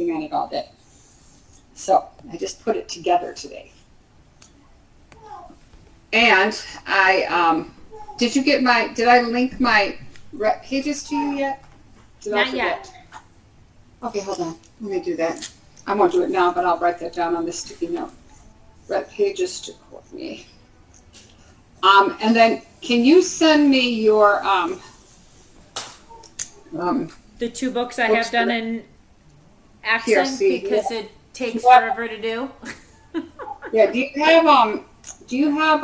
sitting on it all day. So I just put it together today. And did I link my Rett pages to you yet? Not yet. Okay, hold on. Let me do that. I won't do it now, but I'll write that down on this sticky note. Rett pages to Courtney. And then can you send me your the 2 books I have done in accent PRC, because it takes forever to do. Yeah, do you have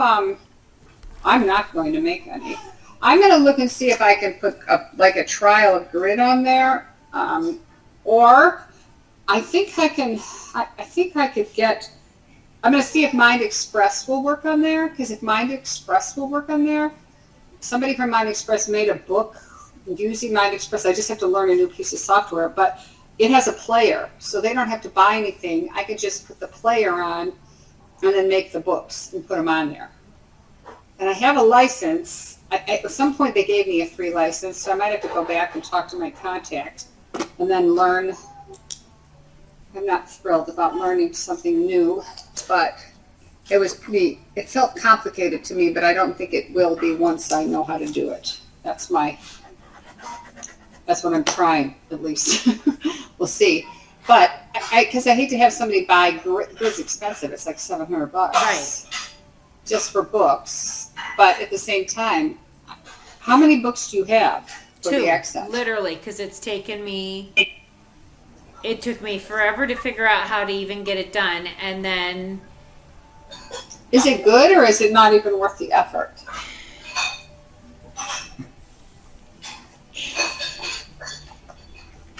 I'm not going to make any. I'm going to look and see if I can put a trial of grid on there. Or I think I could get, I'm going to see if Mind Express will work on there, because if Mind Express will work on there, somebody from Mind Express made a book using Mind Express. I just have to learn a new piece of software, but it has a player, so they don't have to buy anything. I could just put the player on and then make the books and put them on there. And I have a license. At some point they gave me a free license, so I might have to go back and talk to my contact and then learn. I'm not thrilled about learning something new, but it felt complicated to me, but I don't think it will be once I know how to do it. That's what I'm trying, at least. We'll see. But because I hate to have somebody buy Grid's expensive. It's like $700. Right. Just for books. But at the same time, how many books do you have for 2, the accent? literally, because it took me forever to figure out how to even get it done, and then. Is it good, or is it not even worth the effort?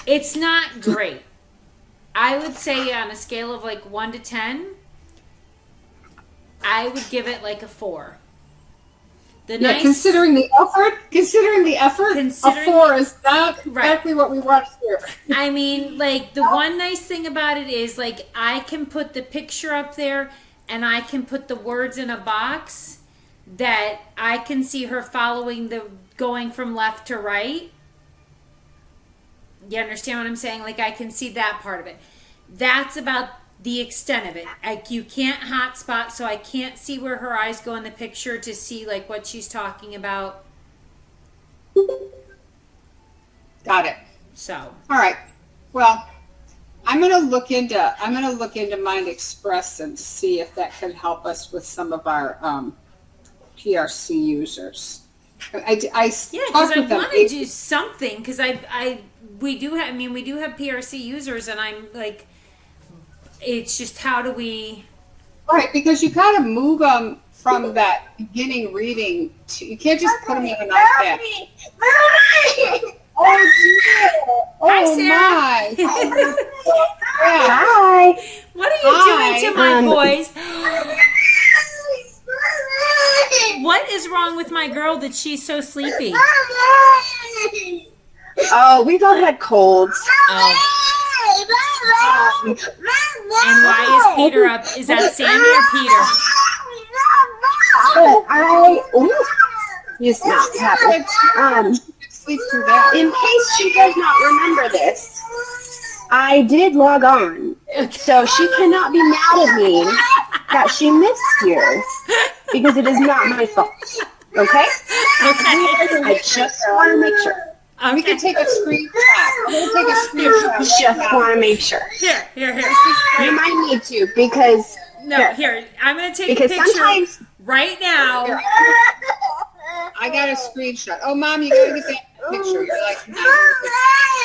It's not great. I would say on a scale of like 1 to 10, I would give it like a 4. Considering the effort, a 4 is not exactly what we want here. I mean, like, the one nice thing about it is, like, I can put the picture up there and I can put the words in a box that I can see her following going from left to right. You understand what I'm saying? Like, I can see that part of it. That's about the extent of it. You can't hotspot, so I can't see where her eyes go in the picture to see like what she's talking about. Got it. So. All right. Well, I'm gonna look into Mind Express and see if that can help us with some of our PRC users. Because I want to do something, because we do have PRC users, and I'm like, it's just how do we? Right, because you gotta move them from that beginning reading to. You can't just put them in an iPad. Oh dear! Oh Hi, Sarah. My! Hi. What are you doing to my boys? What is wrong with my girl that she's so sleepy? Oh, we've all had colds. Oh. And why is Peter up? Is that Sammy or Peter? He's not happy. In case she does not remember this, I did log on, so she cannot be mad at me that she missed you, because it is not my fault. Okay? I just want to make sure. Okay. We can take a screenshot. We'll take a screenshot. Just want to make sure. Here. You might need to, because... Here. I'm going to take a picture sometimes, right now. Here, I got a screenshot. Oh, Mom, you got to get that picture. You're like...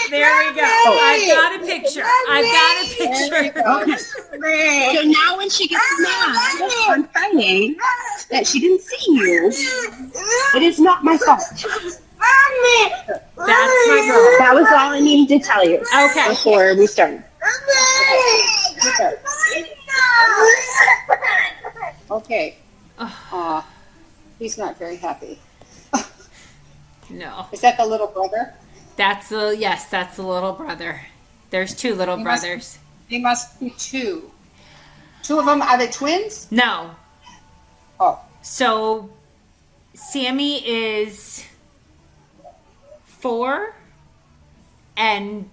There we go. I've got a picture. Okay. So now when she gets mad on Friday that she didn't see you, it is not my fault. That's my girl. That was all I needed to tell you. Okay. Before we started. Okay. He's not very happy. No. Is that the little brother? That's the little brother. There's 2 little brothers. They must be 2. 2 of them, are they twins? No. Oh. So Sammy is 4 and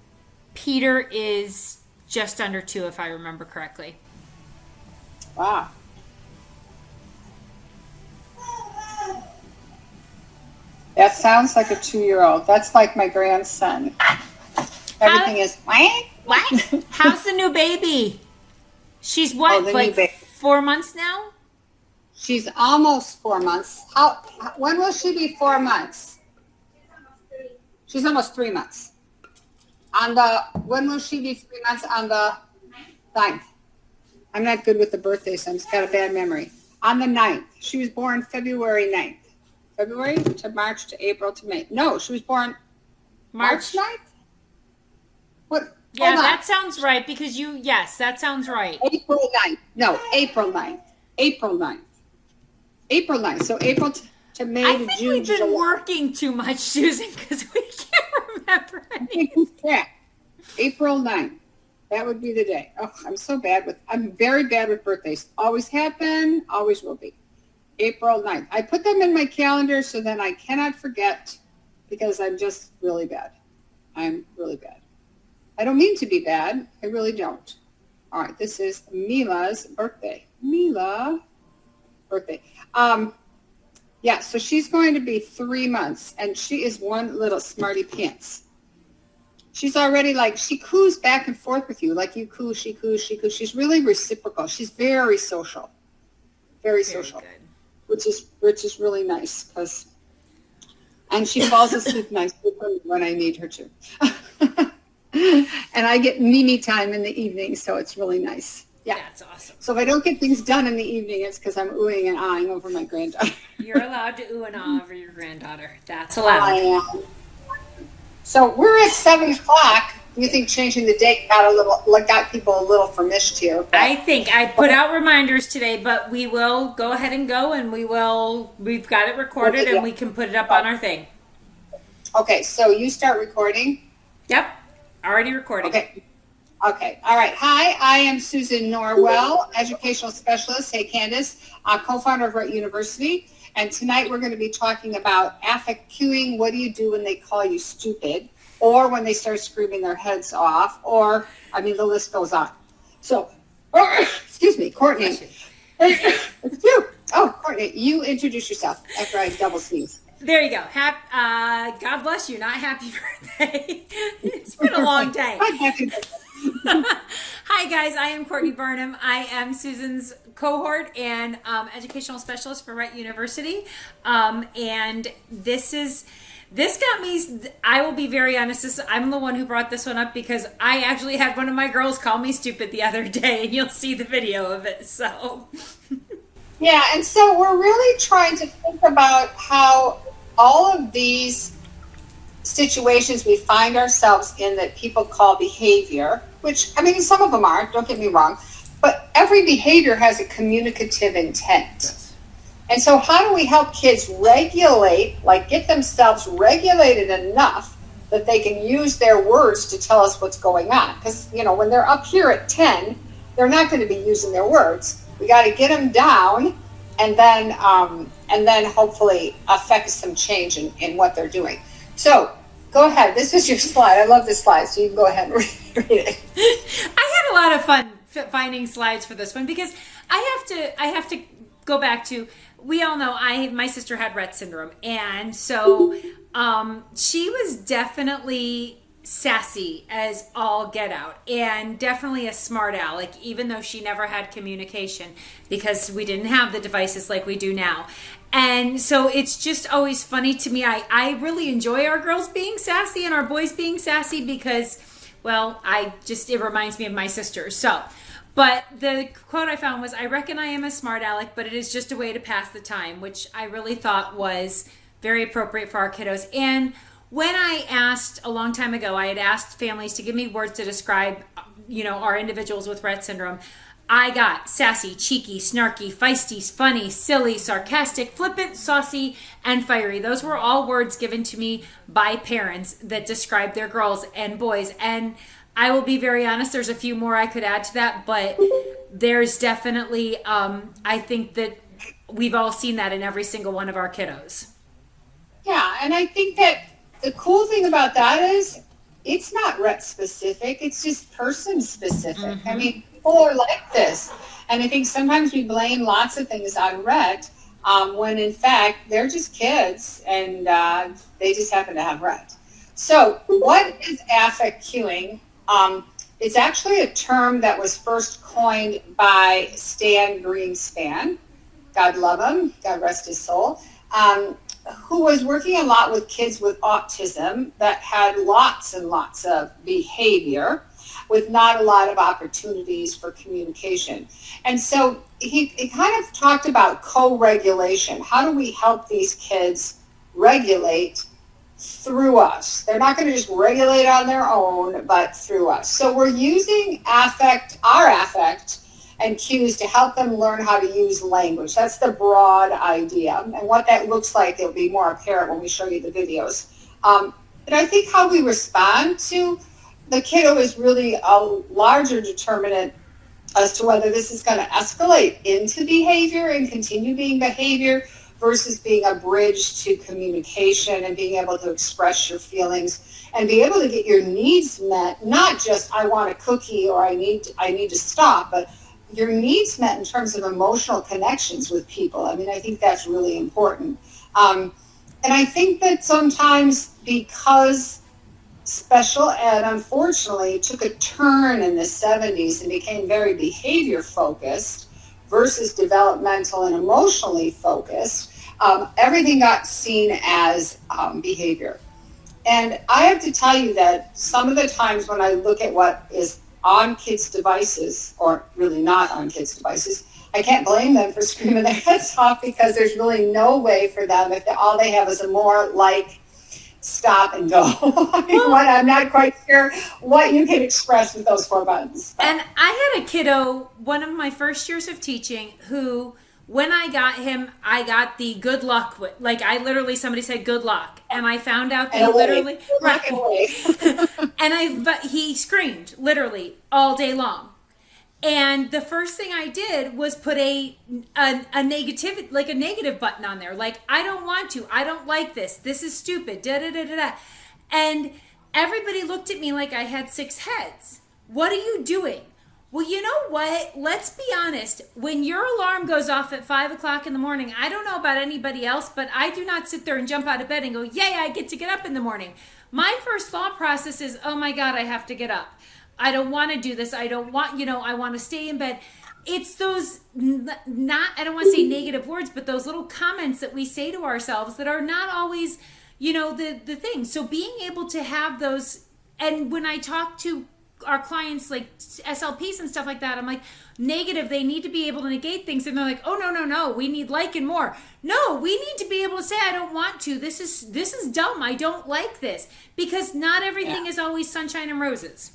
Peter is just under 2, if I remember correctly. Wow. That sounds like a 2-year-old. That's like my grandson. Everything is what? How's the new baby? She's what, like 4 months now? She's almost 4 months. When will she be 4 months? She's almost 3 months. When will she be 3 months? On the 9th. I'm not good with the birthdays, so I've got a bad memory. On the 9th. She was born February 9th. February to March to April to May. No, she was born March 9th? What? Yeah, that sounds right because yes, that sounds right. April 9th. No, April 9th. April 9th. April 9th. So April to May to June. I think we've been working too much, Susan, because we can't remember anything. Yeah. April 9th. That would be the day. Oh, I'm very bad with birthdays. Always have been, always will be. April 9th. I put them in my calendar so then I cannot forget because I'm just really bad. I'm really bad. I don't mean to be bad. I really don't. All right. This is Mila's birthday. Mila birthday. Yeah, so she's going to be 3 months and she is one little smarty pants. She's already she coos back and forth with you. Like you coo, she coos, she coos. She's really reciprocal. She's very social. Very social. Good. Which is really nice and she falls asleep nicely when I need her to. And I get Mimi time in the evening, so it's really nice. Yeah. That's awesome. So if I don't get things done in the evening, it's because I'm oohing and ahhing over my granddaughter. You're allowed to ooh and ah over your granddaughter. That's allowed. I am. So we're at 7 o'clock. You think changing the date got people a little famished here? I think I put out reminders today, but we will go ahead and go, and we've got it recorded, and we can put it up on our thing. Okay, so you start recording. Yep, already recording. Okay. All right. Hi, I am Susan Norwell, educational specialist. Hey, Candace, co-founder of Rett University, and tonight we're going to be talking about affect cueing. What do you do when they call you stupid? Or when they start screaming their heads off, the list goes on. So, excuse me, Courtney. It's you. Oh, Courtney, you introduce yourself after I double sneeze. There you go. God bless you. Not happy birthday. It's been a long day. Hi, guys. I am Courtney Burnham. I am Susan's cohort and educational specialist for Rett University. And this got me, I will be very honest, I'm the one who brought this one up because I actually had one of my girls call me stupid the other day, and you'll see the video of it, so. Yeah, and so we're really trying to think about how all of these situations we find ourselves in that people call behavior, which, some of them aren't, don't get me wrong, but every behavior has a communicative intent. And so how do we help kids regulate, get themselves regulated enough that they can use their words to tell us what's going on? Because, when they're up here at 10, they're not going to be using their words. We got to get them down and then hopefully affect some change in what they're doing. So go ahead. This is your slide. I love this slide, so you can go ahead and read it. I had a lot of fun finding slides for this one because I have to go back to, we all know my sister had Rett syndrome, and so she was definitely sassy as all get out, and definitely a smart aleck, even though she never had communication because we didn't have the devices like we do now. And so it's just always funny to me. I really enjoy our girls being sassy and our boys being sassy because, it reminds me of my sister. So. But the quote I found was, I reckon I am a smart aleck, but it is just a way to pass the time, which I really thought was very appropriate for our kiddos. And when I asked a long time ago, I had asked families to give me words to describe, our individuals with Rett syndrome. I got sassy, cheeky, snarky, feisty, funny, silly, sarcastic, flippant, saucy, and fiery. Those were all words given to me by parents that describe their girls and boys. And I will be very honest, there's a few more I could add to that, but there's definitely, I think that we've all seen that in every single one of our kiddos. Yeah, and I think that the cool thing about that is it's not Rett specific. It's just person specific. I mean, people are like this. And I think sometimes we blame lots of things on Rett when in fact they're just kids and they just happen to have Rett. So what is affect cueing? It's actually a term that was first coined by Stan Greenspan. God love him, God rest his soul, who was working a lot with kids with autism that had lots and lots of behavior with not a lot of opportunities for communication. And so he kind of talked about co-regulation. How do we help these kids regulate through us? They're not going to just regulate on their own, but through us. So we're using our affect and cues to help them learn how to use language. That's the broad idea. And what that looks like, it'll be more apparent when we show you the videos. But I think how we respond to the kiddo is really a larger determinant as to whether this is going to escalate into behavior and continue being behavior versus being a bridge to communication and being able to express your feelings and be able to get your needs met, not just I want a cookie or I need to stop, but your needs met in terms of emotional connections with people. I mean, I think that's really important. And I think that sometimes because special ed, unfortunately, took a turn in the 70s and became very behavior focused versus developmental and emotionally focused, everything got seen as behavior. And I have to tell you that some of the times when I look at what is on kids' devices, or really not on kids' devices, I can't blame them for screaming their heads off because there's really no way for them if all they have is a more like stop and go. I mean, I'm not quite sure what you can express with those 4 buttons. And I had a kiddo, one of my first years of teaching, who, when I got him, I got the good luck with, like, I literally, somebody said good luck, and I found out that literally, right, but he screamed literally all day long. And the first thing I did was put a negative button on there. Like, I don't want to, I don't like this is stupid, da da da da da. And everybody looked at me like I had 6 heads. What are you doing? Well, you know what? Let's be honest. When your alarm goes off at 5 o'clock in the morning, I don't know about anybody else, but I do not sit there and jump out of bed and go, yay, I get to get up in the morning. My first thought process is, oh my God, I have to get up. I don't want to do this. I don't want, I want to stay in bed. It's those I don't want to say negative words, but those little comments that we say to ourselves that are not always, the thing. So being able to have those, and when I talk to our clients like SLPs and stuff like that, I'm like, negative, they need to be able to negate things, and they're like, oh no, we need like and more. No, we need to be able to say, I don't want to, this is dumb, I don't like this, because not everything is always sunshine and roses.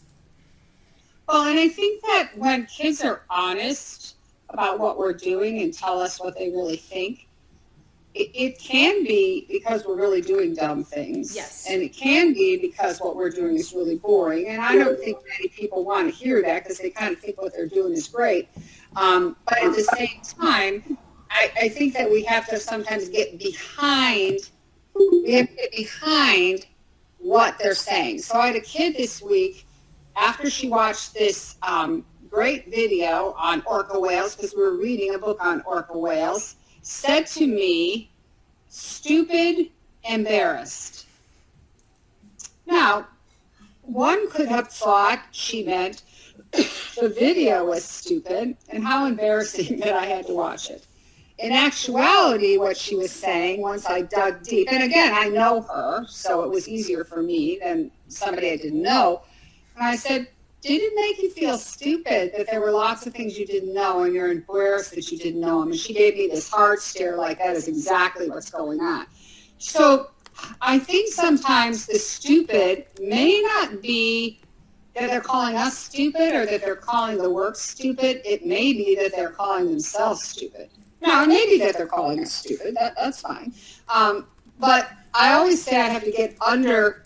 Well, and I think that when kids are honest about what we're doing and tell us what they really think, it can be because we're really doing dumb things. Yes. And it can be because what we're doing is really boring. And I don't think many people want to hear that because they kind of think what they're doing is great. But at the same time, I think that we have to sometimes get behind what they're saying. So I had a kid this week, after she watched this great video on orca whales, because we were reading a book on orca whales, said to me, stupid, embarrassed. Now, one could have thought she meant the video was stupid and how embarrassing that I had to watch it. In actuality, what she was saying, once I dug deep, and again, I know her, so it was easier for me than somebody I didn't know. And I said, did it make you feel stupid that there were lots of things you didn't know and you're embarrassed that you didn't know them? And she gave me this hard stare like that is exactly what's going on. So I think sometimes the stupid may not be that they're calling us stupid or that they're calling the work stupid. It may be that they're calling themselves stupid. Now, it may be that they're calling us stupid. That's fine. But I always say I have to get under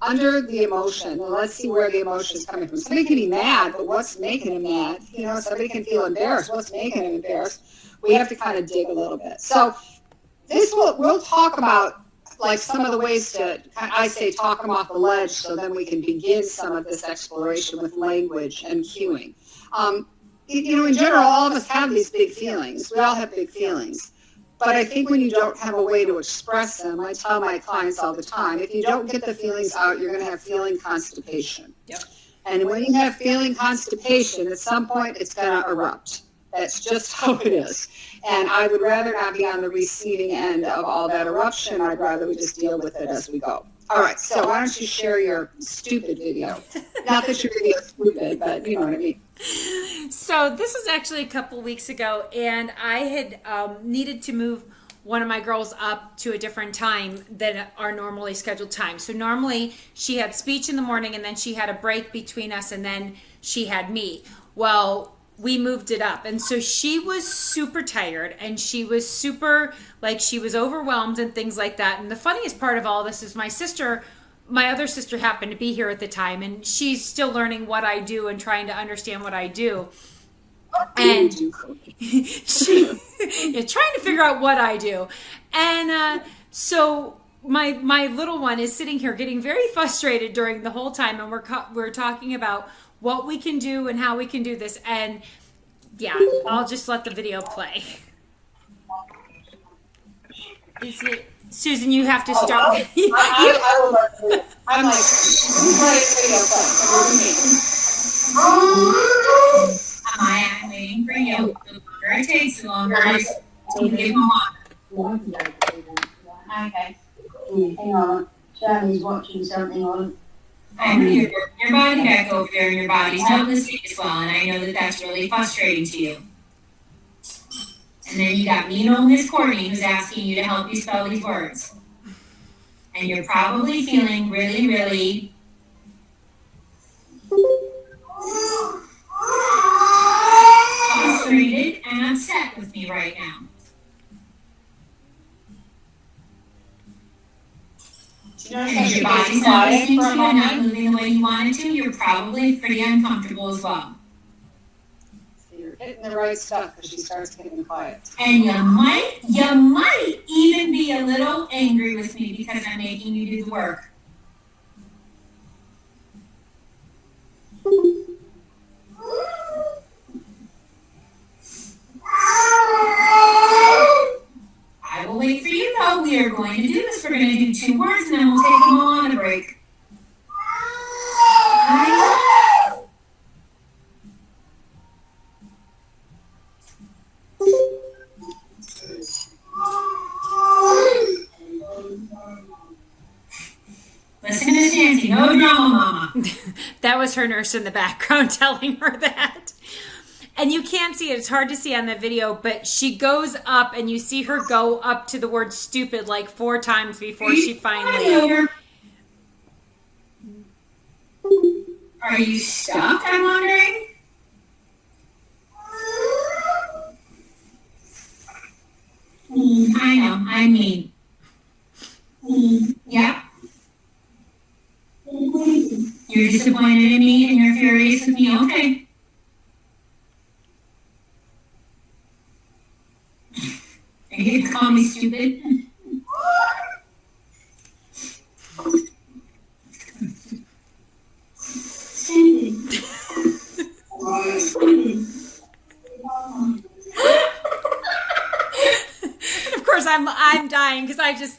the emotion, and let's see where the emotion is coming from. Somebody can be mad, but what's making them mad? Somebody can feel embarrassed. What's making them embarrassed? We have to kind of dig a little bit. So we'll talk about like some of the ways to, I say, talk them off the ledge so then we can begin some of this exploration with language and cueing. In general, all of us have these big feelings. We all have big feelings. But I think when you don't have a way to express them, I tell my clients all the time, if you don't get the feelings out, you're going to have feeling constipation. Yep. And when you have feeling constipation, at some point it's going to erupt. That's just how it is. And I would rather not be on the receiving end of all that eruption. I'd rather we just deal with it as we go. All right, so why don't you share your stupid video? Not that your video is stupid, but you know what I mean. So this was actually a couple weeks ago, and I had needed to move one of my girls up to a different time than our normally scheduled time. So normally she had speech in the morning, and then she had a break between us, and then she had me. Well, we moved it up, and so she was super tired, and she was super, like, she was overwhelmed and things like that. And the funniest part of all this is my other sister happened to be here at the time, and she's still learning what I do and trying to understand what I do. And she trying to figure out what I do. And so my little one is sitting here getting very frustrated during the whole time, and we're talking about what we can do and how we can do this. And yeah, I'll just let the video play. Is it Susan? You have to start. I will let you. I'm like, play video I'm waiting for you. The longer it takes, the longer I give them on. Okay. Hang on. Charlie's watching something on. I know you're working your body back over there, and your body's not listening as well, and I know that that's really frustrating to you. And then you got mean old Miss Courtney who's asking you to help you spell these words. And you're probably feeling really, really frustrated and upset with me right now. And your body's not listening to you and not moving the way you want it to, you're probably pretty uncomfortable as well. You're hitting the right stuff because she starts getting quiet. And you might even be a little angry with me because I'm making you do the work. I will wait for you though. We are going to do this. We're going to do 2 words and then we'll take them all on a break. Listen to Miss Nancy, no drama, Mama. That was her nurse in the background telling her that. And you can't see it. It's hard to see on the video, but she goes up and you see her go up to the word stupid like 4 times before she finally... Are you stumped, I'm wondering? I know, I mean. Yeah. You're disappointed in me and you're furious with me, okay. Are you gonna call me stupid? Of course, I'm dying because I just...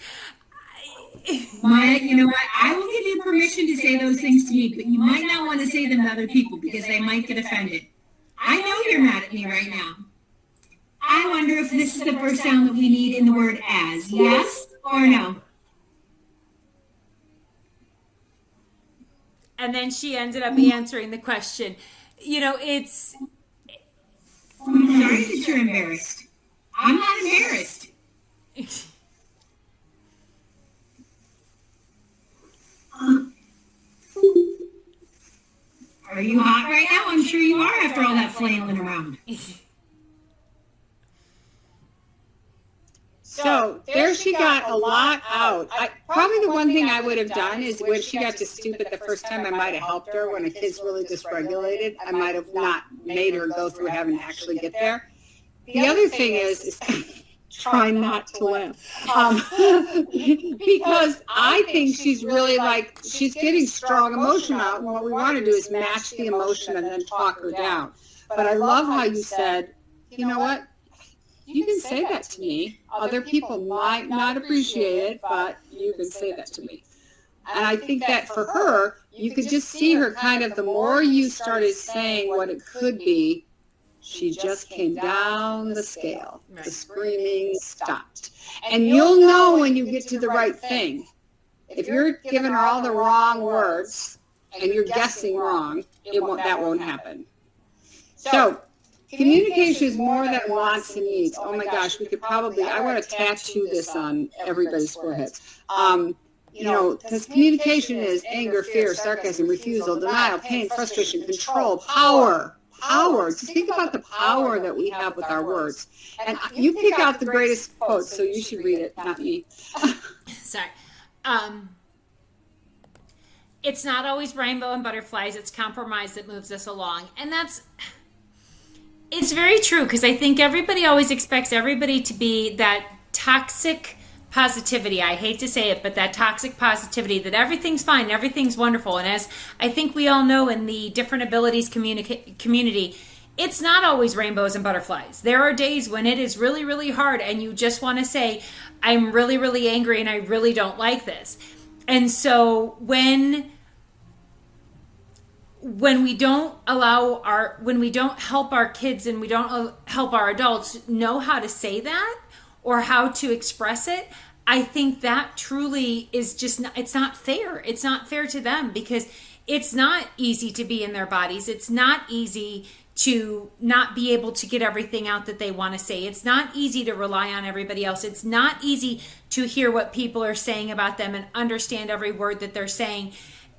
Maya, you know what? I will give you permission to say those things to me, but you might not want to say them to other people because they might get offended. I know you're mad at me right now. I wonder if this is the first sound that we need in the word as. Yes or no? And then she ended up answering the question. You know, it's... I'm sorry that you're embarrassed. I'm not embarrassed. Are you hot right now? I'm sure you are after all that flailing around. So there she got a lot out. Probably the one thing I would have done is when she got to stupid the first time, I might have helped her. When a kid's really dysregulated, I might have not made her go through having to actually get there. The other thing is try not to laugh. Because I think she's really like, she's getting strong emotion out, and what we want to do is match the emotion and then talk her down. But I love how you said, you know what? You can say that to me. Other people might not appreciate it, but you can say that to me. And I think that for her, you could just see her kind of, the more you started saying what it could be, she just came down the scale. The screaming stopped. And you'll know when you get to the right thing. If you're giving her all the wrong words and you're guessing wrong, that won't happen. So, communication is more than wants and needs. Oh my gosh, we could probably, I want to tattoo this on everybody's foreheads. Because communication is anger, fear, sarcasm, refusal, denial, pain, frustration, control, power. Just think about the power that we have with our words. And you pick out the greatest quote, so you should read it, not me. Sorry. It's not always rainbow and butterflies. It's compromise that moves us along. And it's very true, because I think everybody always expects everybody to be that toxic positivity. I hate to say it, but that toxic positivity that everything's fine, everything's wonderful. And as I think we all know in the different abilities community, it's not always rainbows and butterflies. There are days when it is really, really hard and you just want to say, I'm really, really angry and I really don't like this. And so when we don't help our kids and we don't help our adults know how to say that or how to express it, I think that truly is just, it's not fair. It's not fair to them, because it's not easy to be in their bodies. It's not easy to not be able to get everything out that they want to say. It's not easy to rely on everybody else. It's not easy to hear what people are saying about them and understand every word that they're saying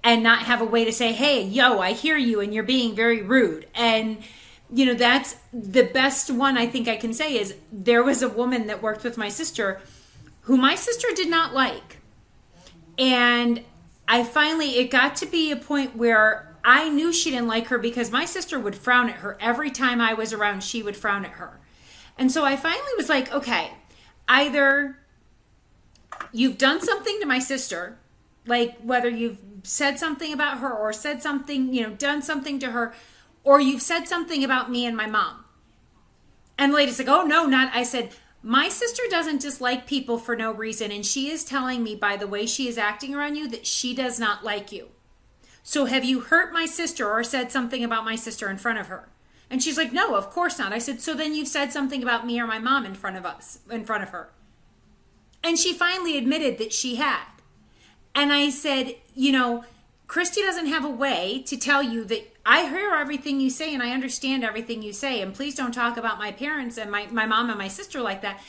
and not have a way to say, hey, yo, I hear you and you're being very rude. And that's the best one I think I can say is, there was a woman that worked with my sister who my sister did not like. And it got to be a point where I knew she didn't like her, because my sister would frown at her. Every time I was around, she would frown at her. And so I finally was like, okay, either you've done something to my sister, like whether you've said something about her or said something, done something to her, or you've said something about me and my mom. And the lady's like, oh, no, not. I said, my sister doesn't dislike people for no reason. And she is telling me by the way she is acting around you that she does not like you. So have you hurt my sister or said something about my sister in front of her? And she's like, no, of course not. I said, so then you've said something about me or my mom in front of her. And she finally admitted that she had. And I said, Christy doesn't have a way to tell you that I hear everything you say and I understand everything you say. And please don't talk about my parents and my mom and my sister like that.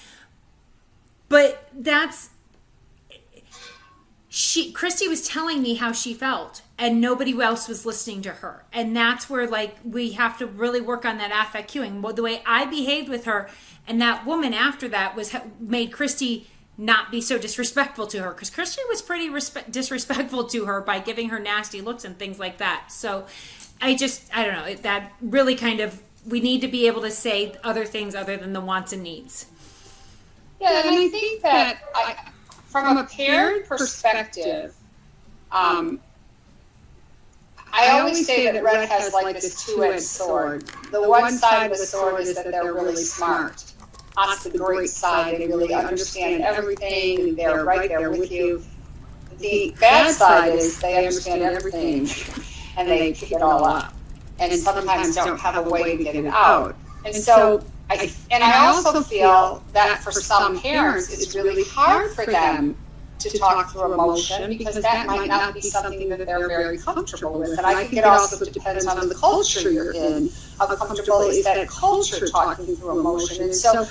But Christy was telling me how she felt and nobody else was listening to her. And that's where we have to really work on that affect cueing. Well, the way I behaved with her, and that woman after that made Christy not be so disrespectful to her, because Christy was pretty disrespectful to her by giving her nasty looks and things like that. So I don't know, that really kind of, we need to be able to say other things other than the wants and needs. Yeah, and I think that from a parent perspective, I always say that Rett has this two-edged sword. The one side of the sword is that they're really smart. That's the great side. They really understand everything. They're right there with you. The bad side is they understand everything and they pick it all up, and sometimes don't have a way to get it out. And so, I also feel that for some parents, it's really hard for them to talk through emotion, because that might not be something that they're very comfortable with. And I think it also depends on the culture you're in. How comfortable is that culture talking through emotion? And so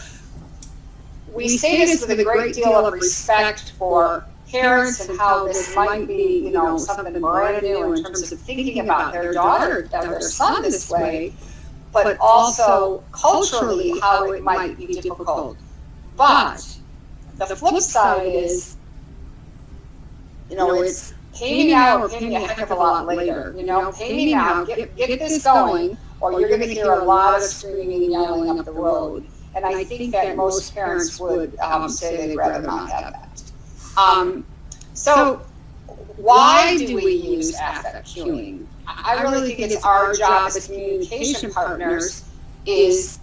we say this with a great deal of respect for parents and how this might be, something brand new in terms of thinking about their daughter, their son this way, but also culturally how it might be difficult. But the flip side is, it's pay me now or pay me a heck of a lot later. Pay me now, get this going, or you're going to hear a lot of screaming and yelling up the road. And I think that most parents would say they'd rather not have that. So why do we use affect cueing? I really think it's our job as communication partners is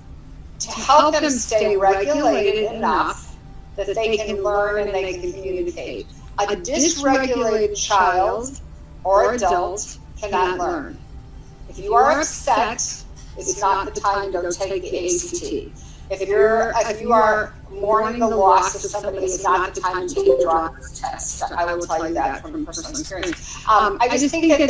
to help them stay regulated enough that they can learn and they can communicate. A dysregulated child or adult cannot learn. If you are upset, it's not the time to go take the ACT. If you are mourning the loss of somebody, it's not the time to take the driver's test. I will tell you that from personal experience. I just think that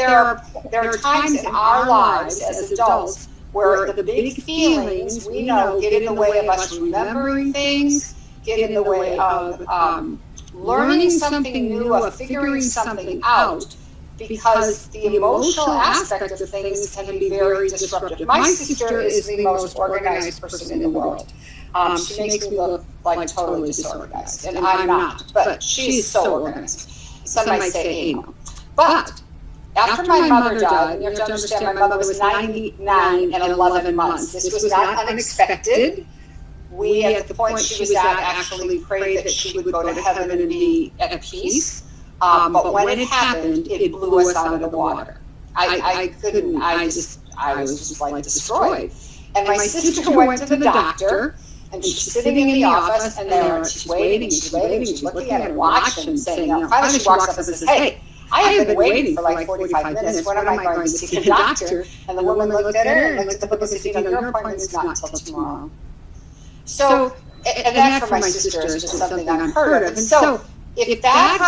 there are times in our lives as adults where the big feelings we know get in the way of us remembering things, get in the way of learning something new, of figuring something out, because the emotional aspect of things can be very disruptive. My sister is the most organized person in the world. She makes me look like totally disorganized, and I'm not, but she's so organized. Some might say anal. But after my mother died, you have to understand, my mother was 99 and 11 months. This was not unexpected. We, at the point she was at, actually prayed that she would go to heaven and be at peace. But when it happened, it blew us out of the water. I was just like destroyed. And my sister went to the doctor, and she's sitting in the office, and she's waiting, she's looking at her watch and saying, finally she walks up and says, hey, I have been waiting for like 45 minutes. When am I going to see the doctor? And the woman looked at her and looked at the book and said, your appointment's not until tomorrow. So, and that for my sister is just something unheard of. And so, if that's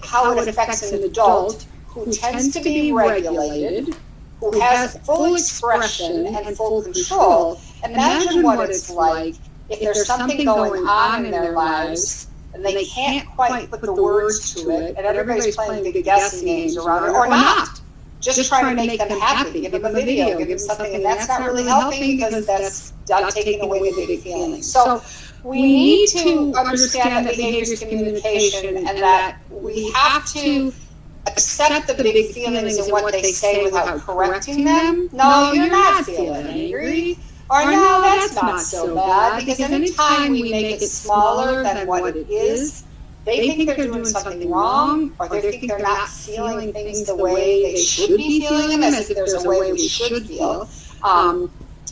how it affects an adult who tends to be regulated, who has full expression and full control, imagine what it's like if there's something going on in their lives and they can't quite put the words to it, and everybody's playing big guessing games around it, or not. Just trying to make them happy, give them a video, give them something, and that's not really helping because that's taking away the big feelings. So we need to understand that behavior is communication, and that we have to accept the big feelings and what they say without correcting them. No, you're not feeling angry. Or no, that's not so bad. Because anytime we make it smaller than what it is, they think they're doing something wrong, or they think they're not feeling things the way they should be feeling them, as if there's a way we should feel.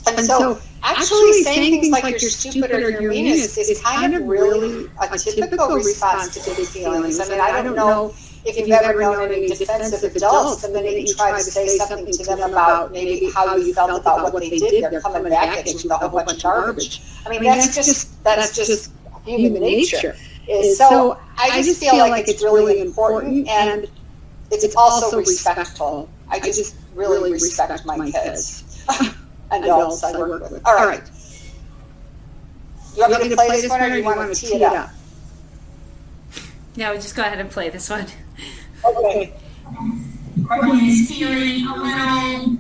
And so actually saying things like you're stupid or you're mean is kind of really a typical response to big feelings. I mean, I don't know if you've ever known any defensive adults, the minute you try to say something to them about maybe how you felt about what they did, they're coming back at you with a whole bunch of garbage. I mean, that's just human nature. So I just feel like it's really important, and it's also respectful. I just really respect my kids. Adults I work with. All right. You want me to play this one, or do you want to tee it up? No, just go ahead and play this one. Okay. Courtney is feeling a little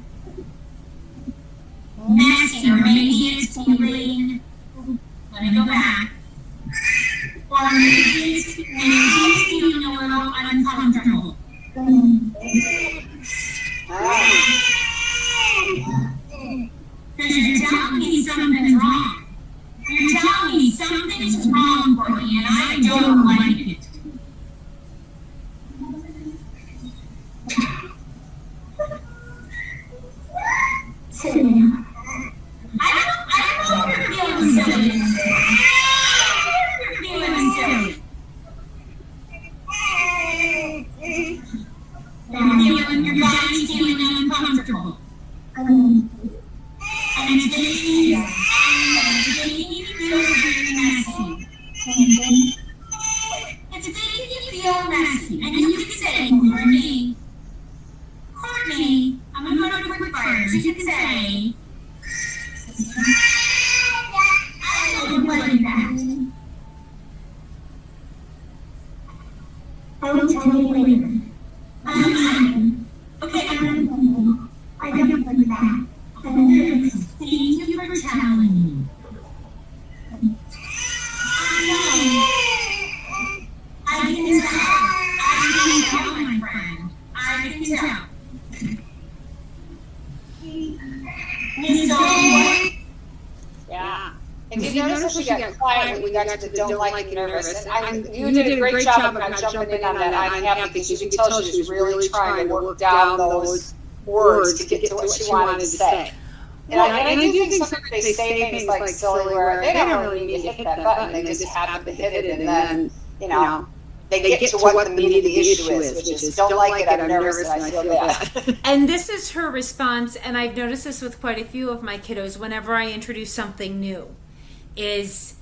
messy, or maybe it's feeling, let me go back, or maybe it's feeling a little uncomfortable. Because you're telling me something's wrong. You're telling me something's wrong, Courtney, and I don't like it. I don't know if you're feeling silly. You're feeling silly. Your body's feeling uncomfortable. And it's making you feel very messy. It's making you feel messy. And you can say, Courtney, I'm going to go to quick fire. You can say, I don't like that. Don't tell me later. Okay, I don't like that. Thank you for telling me. I can tell, my friend. I can tell. Yeah. And did you notice when she got quiet when you got to the don't like and nervous? And you did a great job of not jumping in on that I'm happy, because you could tell she was really trying to work down those words to get to what she wanted to say. And I do think sometimes they say things like silly where they don't really need to hit that button, they just happen to hit it, and then, you know, they get to what the meaning of the issue is, which is don't like it, I'm nervous, and I feel bad. And this is her response, and I've noticed this with quite a few of my kiddos whenever I introduce something new, is,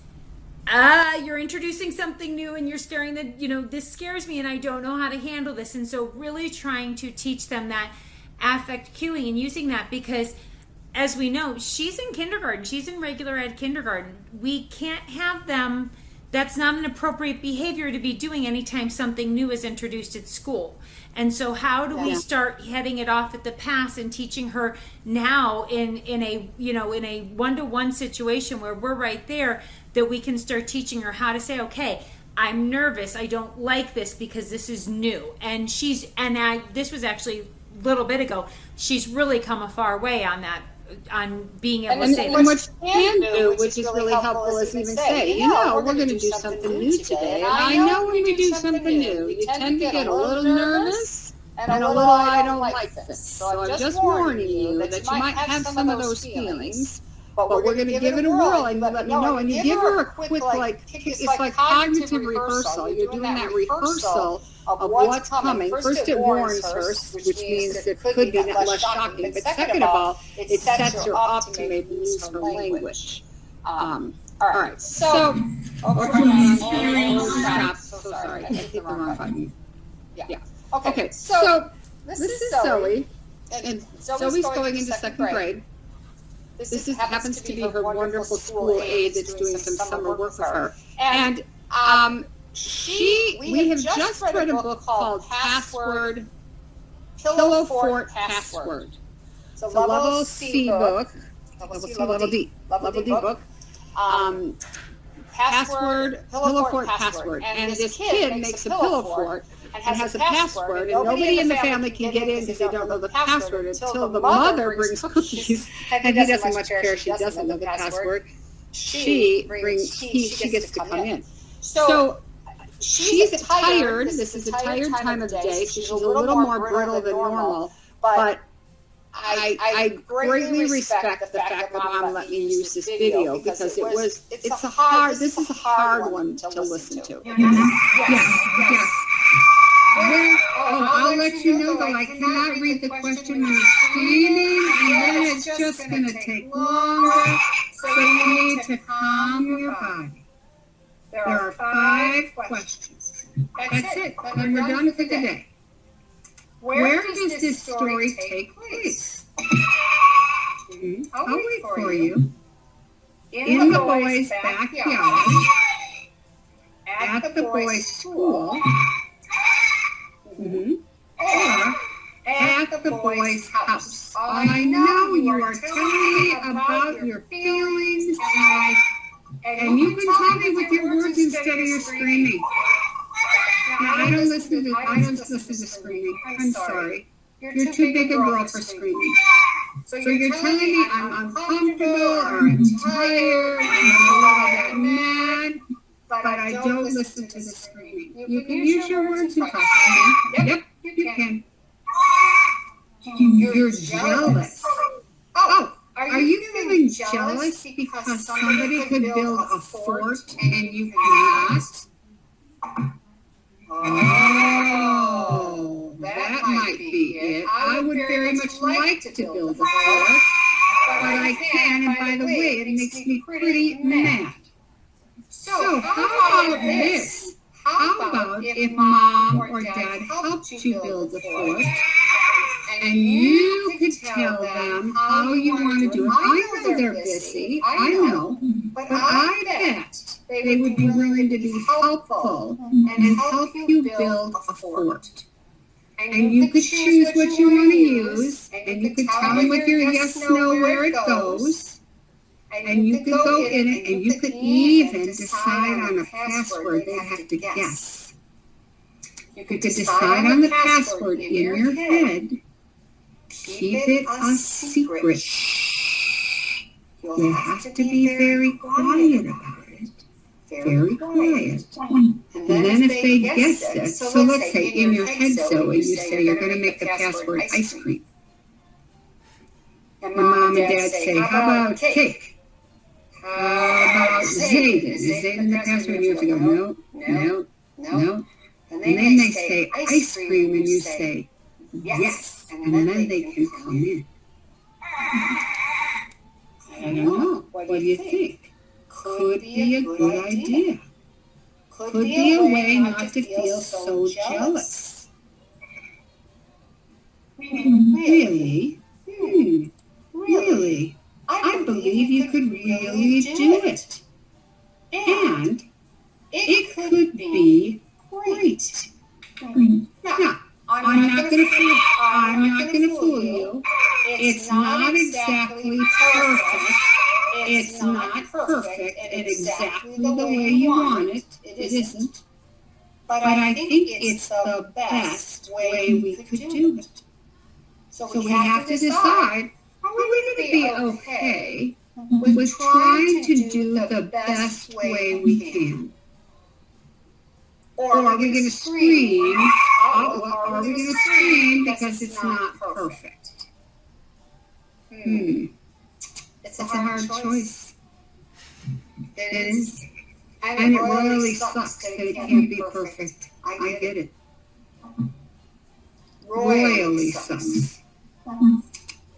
you're introducing something new and you're scaring the, this scares me and I don't know how to handle this. And so really trying to teach them that affect cueing and using that, because as we know, she's in kindergarten, she's in regular ed kindergarten. We can't have them, that's not an appropriate behavior to be doing anytime something new is introduced at school. And so how do we start heading it off at the pass and teaching her now in a one-to-one situation where we're right there, that we can start teaching her how to say, okay, I'm nervous, I don't like this because this is new. And this was actually a little bit ago, she's really come a far way on that, on being able to say that. And what you can do, which is really helpful, is even say, we're going to do something new today. And I know when we do something new, you tend to get a little nervous and a little, I don't like this. So I'm just warning you that you might have some of those feelings, but we're going to give it a whirl and you let me know. And you give her a quick, it's like cognitive rehearsal. You're doing that rehearsal of what's coming. First, it warns her, which means it could be less shocking. But second of all, it sets her up to maybe use her language. All right. So, sorry, I hit the wrong button. Yeah. Okay. So this is Zoe, and Zoe's going into second grade. This happens to be her wonderful school aide that's doing some summer work with her, and we have just read a book called Password, Pillow Fort Password. It's a level C book, level D book. Password, Pillow Fort Password. And this kid makes a pillow fort and has a password, and nobody in the family can get in because they don't know the password until the mother brings cookies, and he doesn't much care. She doesn't know the password. She gets to come in. So she's tired. This is a tired time of day, so she's a little more brittle than normal. But I greatly respect the fact that Mom let me use this video, because this is a hard one to listen to. Yes. I'll let you know though, I cannot read the question when you're standing, and then it's just going to take longer, so you need to calm your body. There are 5 questions. That's it, and we're done for the day. Where does this story take place? I'll wait for you. In the boys' backyard, at the boys' school, or at the boys' house. I know you are telling me about your feelings, and you can tell me with your words instead of your screaming. Now, I don't listen to screaming. I'm sorry. You're too big a girl for screaming. So you're telling me I'm uncomfortable, or I'm tired, I'm a little bit mad, but I don't listen to the screaming. You can use your words and talk to me. Yep, you can. You're jealous. Oh, are you feeling jealous because somebody could build a fort and you cannot? Oh, that might be it. I would very much like to build a fort, but I can't, and by the way, it makes me pretty mad. So how about this? How about if Mom or Dad helped you build a fort, and you could tell them how you want to do it? I know they're busy, I know, but I bet they would be willing to be helpful and help you build a fort. And you could choose what you want to use, and you could tell them with your yes, no, where it goes, and you could go in it, and you could even decide on a password they have to guess. You could decide on the password in your head. Keep it a secret. You'll have to be very quiet about it. Very quiet. And then if they guess it, so let's say in your head, Zoe, you say you're going to make the password ice cream. And mom and dad say, how about cake? How about Zayden? Is Zayden the password? You have to go, no, no, no. And then they say ice cream, and you say yes, and then they can come in. I don't know. What do you think? Could be a good idea. Could be a way not to feel so jealous. Really? Really? I believe you could really do it. And it could be great. Now, I'm not going to fool you. It's not exactly perfect. It's not perfect and exactly the way you want it. It isn't. But I think it's the best way we could do it. So we have to decide, are we going to be okay with trying to do the best way we can? Or are we going to scream? Are we going to scream because it's not perfect? It's a hard choice. It is. And it really sucks that it can't be perfect. I get it. Royally sucks.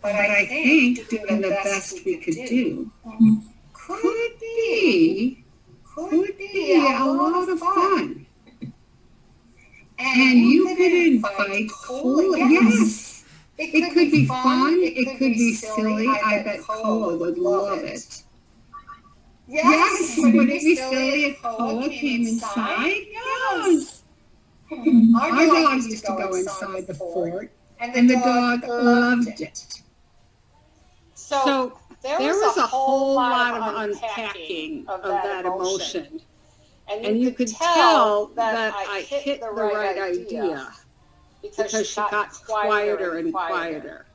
But I think doing the best we could do could be a lot of fun. And you could invite Cola. Yes. It could be fun. It could be silly. I bet Cola would love it. Yes. Would it be silly if Cola came inside? Yes. Our dog used to go inside the fort, and the dog loved it. So there was a whole lot of unpacking of that emotion. And you could tell that I hit the right idea because she got quieter and quieter.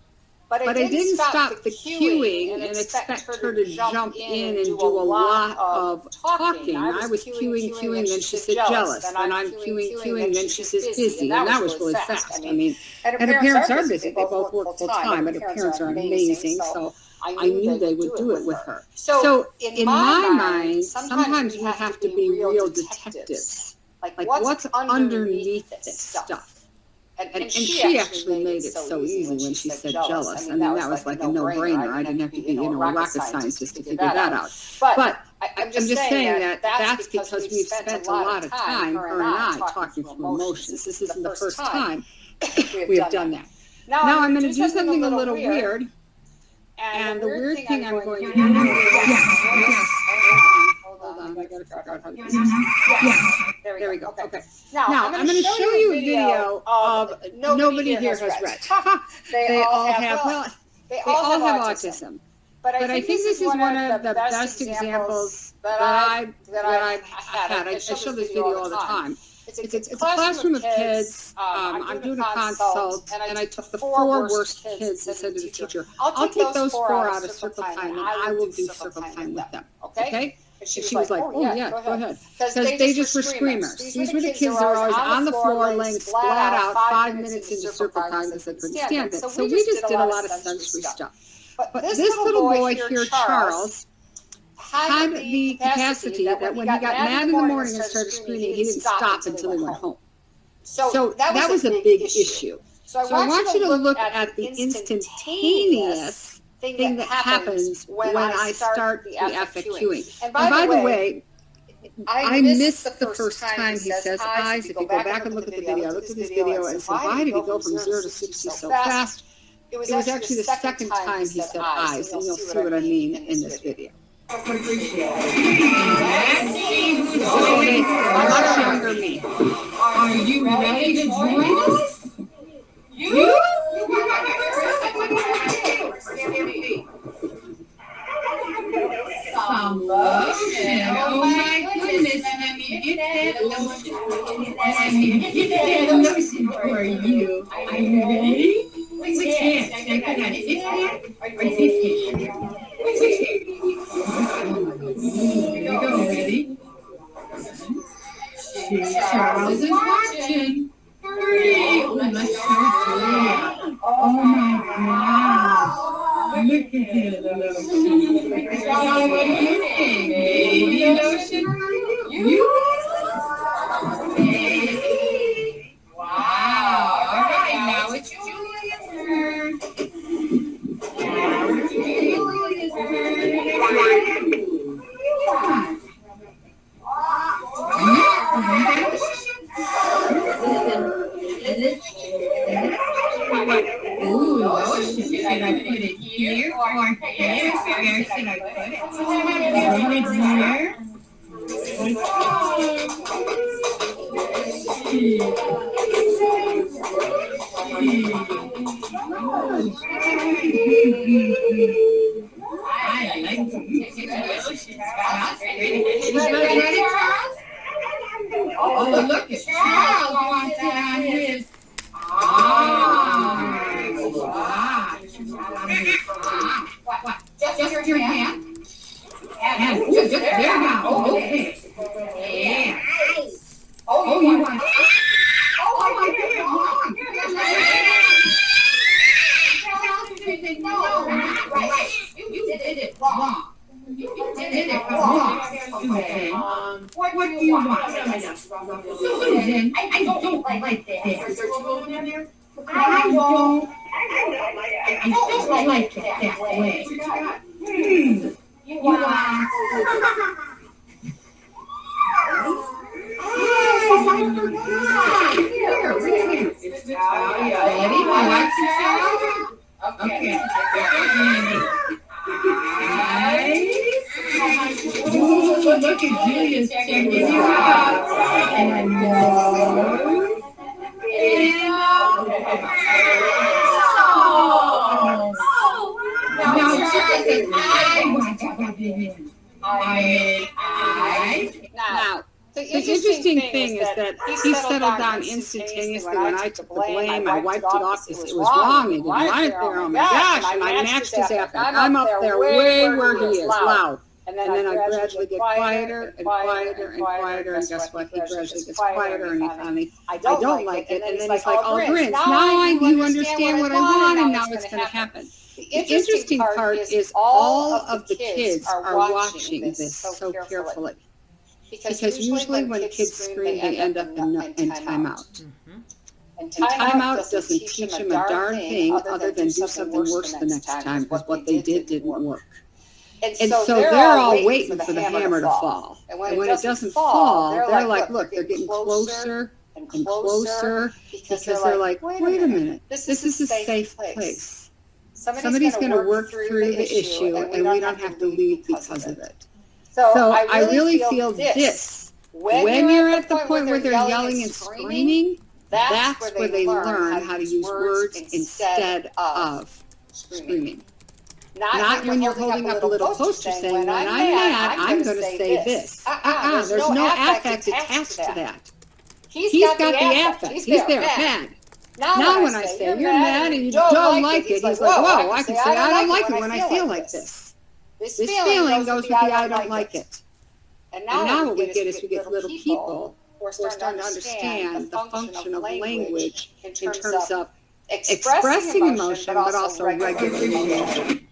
But I didn't stop the cueing and expect her to jump in and do a lot of talking. I was cueing, then she said jealous. Then I'm cueing, then she says busy. And that was really fast. I mean, and her parents are busy. They both work full time, and her parents are amazing. So I knew they would do it with her. So in my mind, sometimes we have to be real detectives. Like what's underneath this stuff? And she actually made it so easy when she said jealous. I mean, that was like a no-brainer. I didn't have to be, a rocket scientist to figure that out. But I'm just saying that that's because we've spent a lot of time, her and I, talking through emotions. This isn't the first time we have done that. Now I'm going to do something a little weird. And the weird thing I'm going to do is... Hold on, I got to figure out how to do this. Yes, there we go. Okay. Now, I'm going to show you a video of Nobody Here Has Rett. They all have autism. But I think this is one of the best examples that I've had. I show this video all the time. It's a classroom of kids. I'm doing a consult, and I took the 4 worst kids and said to the teacher, I'll take those 4 out of circle time, and I will do circle time with them. Okay? And she was like, oh yeah, go ahead. Because they just were screamers. These were the kids that were always on the floor, laying flat out 5 minutes into circle time because they couldn't stand it. So we just did a lot of sensory stuff. But this little boy here, Charles, had the capacity that when he got mad in the morning and started screaming, he didn't stop until he went home. So that was a big issue. So I want you to look at the instantaneous thing that happens when I start the FAQing. And by the way, I missed the first time he says eyes. If you go back and look at the video, I looked at this video and said, why did he go from 0 to 60 so fast? It was actually the second time he said eyes, and you'll see what I mean in this video. Let's see who's going much younger me. Are you ready to join us? You? Some lotion. Oh my goodness, let me get that lotion. Let me get that lotion for you. Are you ready? Which hand? Is this hand or this hand? Which hand? John, what do you think? Maybe lotion? You? Wow. All right, now it's Julia's turn. Now it's Julia's turn. Ooh, lotion. Should I put it here or here? Where should I put it? Put it here. I like to lotion. Ready, Charles? Oh, look at Charles wants it on his. What? Just your hand? And just there now. Oh, okay. Yeah. Oh, you want? Oh, my God. No, right. You did it wrong. You did it wrong, Susan. What do you want? Susan, I don't like this. Is there two of them in there? I don't like it that way. You want? Here. It's Natalia. Ready? Watch yourself. Okay. Look at Julia's checking you out. And now, Jonathan, I want to put it in. Now, the interesting thing is that he settled down instantaneously when I took the blame. I wiped it off because it was wrong. He didn't want it there. Oh my gosh. And I matched his affect. I'm up there way where he is, loud. And then I gradually get quieter and quieter and quieter. And guess what? He gradually gets quieter and he finally, I don't like it. And then he's like, all grins. Now you understand what I want and now it's going to happen. The interesting part is all of the kids are watching this so carefully. Because usually when kids scream, they end up in timeout. And timeout doesn't teach them a darn thing other than do something worse the next time because what they did didn't work. And so they're all waiting for the hammer to fall. And when it doesn't fall, they're like, look, they're getting closer and closer because they're like, wait a minute, this is a safe place. Somebody's going to work through the issue and we don't have to leave because of it. So I really feel this. When you're at the point where they're yelling and screaming, that's where they learn how to use words instead of screaming. Not when you're holding up a little poster saying, when I'm mad, I'm going to say this. There's no affect attached to that. He's got the affect. He's there, mad. Now when I say you're mad and you don't like it, he's like, whoa, I can say I don't like it when I feel like this. This feeling goes with the I don't like it. And now what we get is we get little people who are starting to understand the function of language in terms of expressing emotion, but also regulating emotion.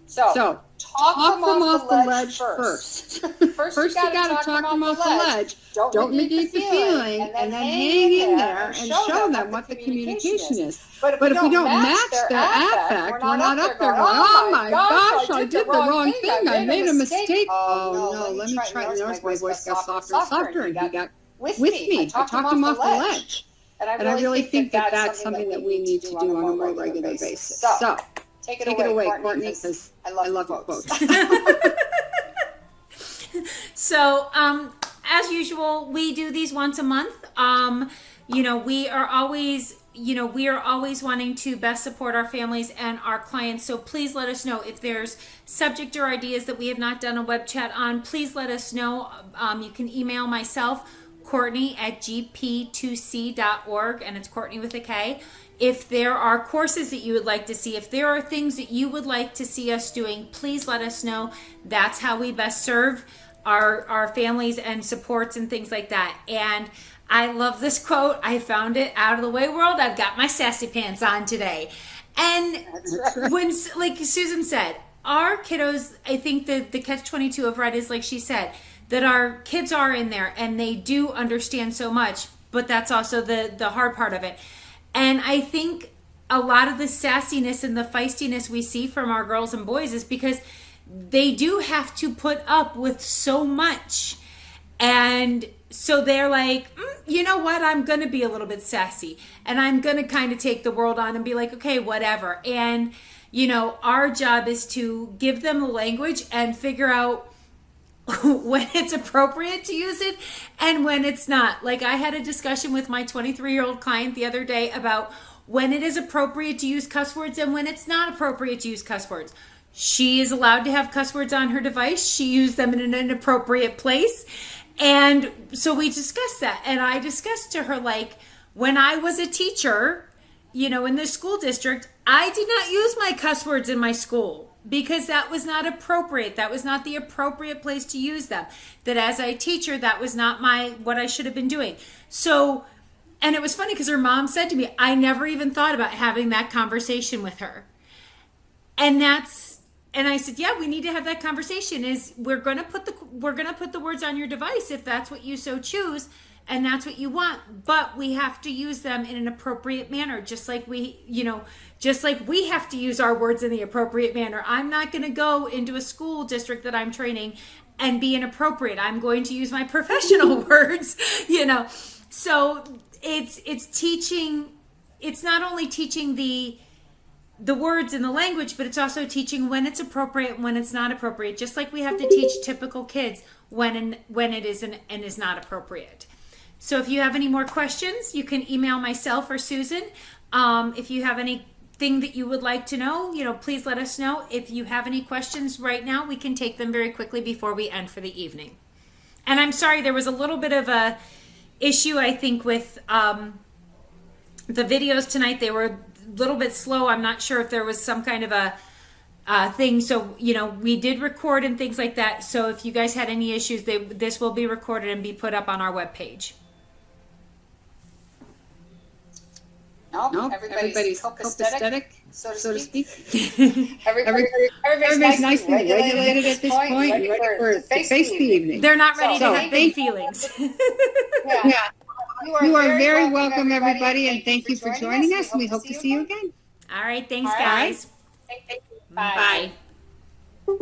So talk them off the ledge first. First you got to talk them off the ledge. Don't negate the feeling, and then hang in there and show them what the communication is. But if we don't match their affect, we're not up there going, oh my gosh, I did the wrong thing. I made a mistake. Oh no, let me try. Notice my voice got softer and softer, and he got with me. I talked him off the ledge. And I really think that that's something that we need to do on a more regular basis. So take it away, Courtney, because I love your quotes. So, as usual, we do these once a month. We are always wanting to best support our families and our clients. So please let us know if there's subject or ideas that we have not done a web chat on. Please let us know. You can email myself, Courtney at gp2c.org, and it's Courtney with a K. If there are courses that you would like to see, if there are things that you would like to see us doing, please let us know. That's how we best serve our families and supports and things like that. And I love this quote. I found it out of the way world. I've got my sassy pants on today. And when, like Susan said, our kiddos, I think that the catch-22 of Rett is, like she said, that our kids are in there and they do understand so much, but that's also the hard part of it. And I think a lot of the sassiness and the feistiness we see from our girls and boys is because they do have to put up with so much. And so they're like, you know what, I'm going to be a little bit sassy and I'm going to kind of take the world on and be like, okay, whatever. And, you know, our job is to give them the language and figure out when it's appropriate to use it and when it's not. Like, I had a discussion with my 23-year-old client the other day about when it is appropriate to use cuss words and when it's not appropriate to use cuss words. She is allowed to have cuss words on her device. She used them in an appropriate place. And so we discussed that. And I discussed to her, like, when I was a teacher, you know, in the school district, I did not use my cuss words in my school because that was not appropriate. That was not the appropriate place to use them. That as a teacher, that was not what I should have been doing. So, and it was funny because her mom said to me, I never even thought about having that conversation with her. And I said, yeah, we need to have that conversation. Is we're going to put the words on your device if that's what you so choose and that's what you want, but we have to use them in an appropriate manner, just like we have to use our words in the appropriate manner. I'm not going to go into a school district that I'm training and be inappropriate. I'm going to use my professional words, you know. So it's teaching. It's not only teaching the words and the language, but it's also teaching when it's appropriate and when it's not appropriate, just like we have to teach typical kids when it is and is not appropriate. So if you have any more questions, you can email myself or Susan. If you have anything that you would like to know, you know, please let us know. If you have any questions right now, we can take them very quickly before we end for the evening. And I'm sorry, there was a little bit of a issue, I think, with the videos tonight. They were a little bit slow. I'm not sure if there was some kind of a thing. So, you know, we did record and things like that. So if you guys had any issues, this will be recorded and be put up on our webpage. No, everybody's copacetic, so to speak. Everybody's nice and regulated at this point, ready for face the evening. They're not ready to have big feelings. Yeah. You are very welcome, everybody, and thank you for joining us. We hope to see you again. All right. Thanks, guys. Bye. Bye.